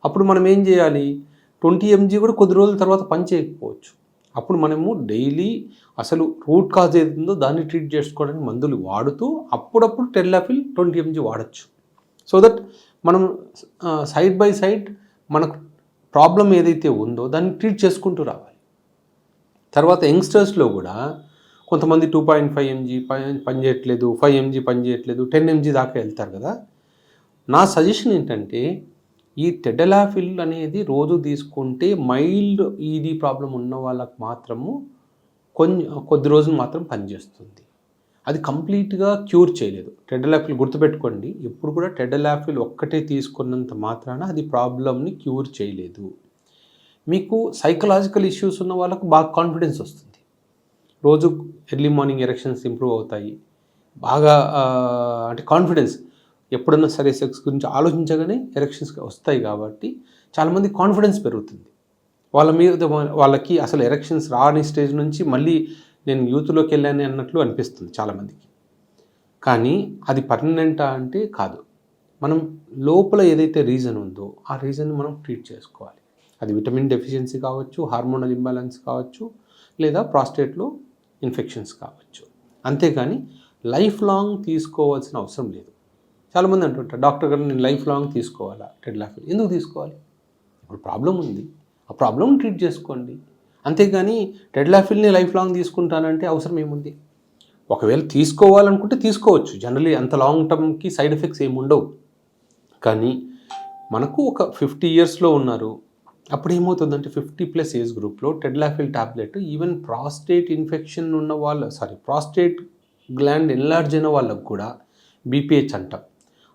అప్పుడు మనం ఏం చేయాలి, 20 mg కూడా కొద్ది రోజుల తర్వాత పని చేయకపోవచ్చు. అప్పుడు మనము డైలీ అసలు రూట్ కాజ్ ఏదుందో దాన్ని ట్రీట్ చేసుకోవడానికి మందులు వాడుతూ అప్పుడప్పుడు టెడ్లాఫిల్ 20 mg వాడచ్చు. సో దట్ మనం సైడ్ బై సైడ్ మనకు ప్రాబ్లం ఏదైతే ఉందో దాన్ని ట్రీట్ చేసుకుంటూ రావాలి. తర్వాత యంగ్స్టర్స్లో కూడా కొంతమంది 2.5 mg పని చేయట్లేదు, 5 mg పని చేయట్లేదు, 10 mg దాకా వెళ్తారు కదా. నా సజెషన్ ఏంటంటే ఈ టెడ్లాఫిల్ అనేది రోజు తీసుకుంటే మైల్డ్ ఈడీ ప్రాబ్లం ఉన్న వాళ్ళకు మాత్రము కొద్ది రోజులు మాత్రం పనిచేస్తుంది. అది కంప్లీట్గా క్యూర్ చేయలేదు. టెడ్లాఫిల్ గుర్తుపెట్టుకోండి, ఎప్పుడు కూడా టెడ్లాఫిల్ ఒక్కటే తీసుకున్నంత మాత్రాన అది ప్రాబ్లమ్ని క్యూర్ చేయలేదు. మీకు సైకలాజికల్ ఇష్యూస్ ఉన్న వాళ్ళకు బాగా కాన్ఫిడెన్స్ వస్తుంది, రోజు ఎర్లీ మార్నింగ్ ఎరెక్షన్స్ ఇంప్రూవ్ అవుతాయి, బాగా అంటే కాన్ఫిడెన్స్, ఎప్పుడన్నా సరే సెక్స్ గురించి ఆలోచించగానే ఎరెక్షన్స్ వస్తాయి కాబట్టి చాలామంది కాన్ఫిడెన్స్ పెరుగుతుంది. వాళ్ళకి అసలు ఎరెక్షన్స్ రాని స్టేజ్ నుంచి మళ్ళీ నేను యూత్లోకి వెళ్ళాను అన్నట్లు అనిపిస్తుంది చాలామందికి. కానీ అది పర్మనెంటా అంటే కాదు. మనం లోపల ఏదైతే రీజన్ ఉందో ఆ రీజన్ని మనం ట్రీట్ చేసుకోవాలి. అది విటమిన్ డెఫిషియన్సీ కావచ్చు, హార్మోనల్ ఇంబ్యాలెన్స్ కావచ్చు, లేదా ప్రాస్టేట్లో ఇన్ఫెక్షన్స్ కావచ్చు. అంతేగాని లైఫ్ లాంగ్ తీసుకోవాల్సిన అవసరం లేదు. చాలామంది అంటుంటారు, డాక్టర్ గారు నేను లైఫ్ లాంగ్ తీసుకోవాలా టెడ్లాఫిల్? ఎందుకు తీసుకోవాలి? ఇప్పుడు ప్రాబ్లం ఉంది, ఆ ప్రాబ్లమ్ని ట్రీట్ చేసుకోండి. అంతేగాని టెడ్లాఫిల్ని లైఫ్ లాంగ్ తీసుకుంటానంటే అవసరం ఏముంది? ఒకవేళ తీసుకోవాలనుకుంటే తీసుకోవచ్చు, జనరలీ అంత లాంగ్ టర్మ్కి సైడ్ ఎఫెక్ట్స్ ఏమి ఉండవు. కానీ మనకు ఒక 50 yearsలో ఉన్నారు, అప్పుడు ఏమవుతుందంటే 50+ ఏజ్ గ్రూప్లో tadalafil tablet even prostate infection ఉన్న ప్రాస్టేట్ గ్లాండ్ ఎన్లార్జ్ అయిన వాళ్ళకు కూడా, బీపీహెచ్ అంటాం,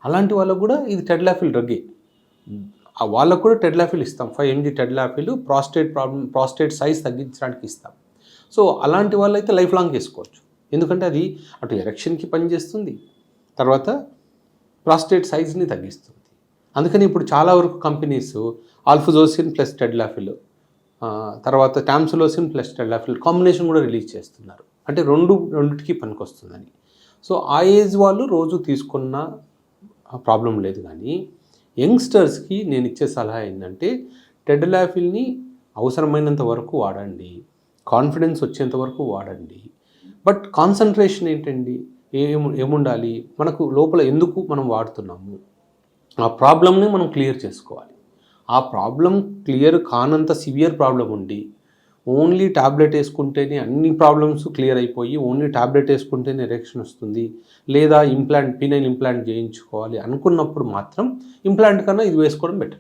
అలాంటి వాళ్ళకు కూడా ఇది టెడ్లాఫిల్ డ్రగ్గే. వాళ్ళకు కూడా టెడ్లాఫిల్ ఇస్తాం, 5 mg టెడ్లాఫిల్ ప్రాస్టేట్ సైజ్ తగ్గించడానికి ఇస్తాం. సో అలాంటి వాళ్ళు అయితే లైఫ్ లాంగ్ వేసుకోవచ్చు. ఎందుకంటే అది అటు ఎరెక్షన్కి పనిచేస్తుంది, తర్వాత ప్రాస్టేట్ సైజ్ని తగ్గిస్తుంది. అందుకని ఇప్పుడు చాలా వరకు కంపెనీస్ ఆల్ఫజోసిన్ ప్లస్ టెడ్లాఫిల్, తర్వాత టామ్సులోసిన్ ప్లస్ టెడ్లాఫిల్ కాంబినేషన్ కూడా రిలీజ్ చేస్తున్నారు. అంటే రెండిటికి పనికొస్తుందని. సో ఆ ఏజ్ వాళ్ళు రోజు తీసుకున్న ప్రాబ్లం లేదు. కానీ యంగ్స్టర్స్కి నేను ఇచ్చే సలహా ఏంటంటే టెడ్లాఫిల్ని అవసరమైనంత వరకు వాడండి, కాన్ఫిడెన్స్ వచ్చేంత వరకు వాడండి. బట్ కాన్సన్ట్రేషన్ ఏంటండి, ఏముండాలి, మనకు లోపల ఎందుకు మనం వాడుతున్నాము, ఆ ప్రాబ్లమ్ని మనం క్లియర్ చేసుకోవాలి. ఆ ప్రాబ్లం క్లియర్ కానంత సివియర్ ప్రాబ్లం ఉండి ఓన్లీ ట్యాబ్లెట్ వేసుకుంటేనే అన్ని ప్రాబ్లమ్స్ క్లియర్ అయిపోయి ఓన్లీ ట్యాబ్లెట్ వేసుకుంటేనే ఎరెక్షన్ వస్తుంది, లేదా పీనైల్ ఇంప్లాంట్ చేయించుకోవాలి అనుకున్నప్పుడు మాత్రం ఇంప్లాంట్ కన్నా ఇది వేసుకోవడం బెటర్.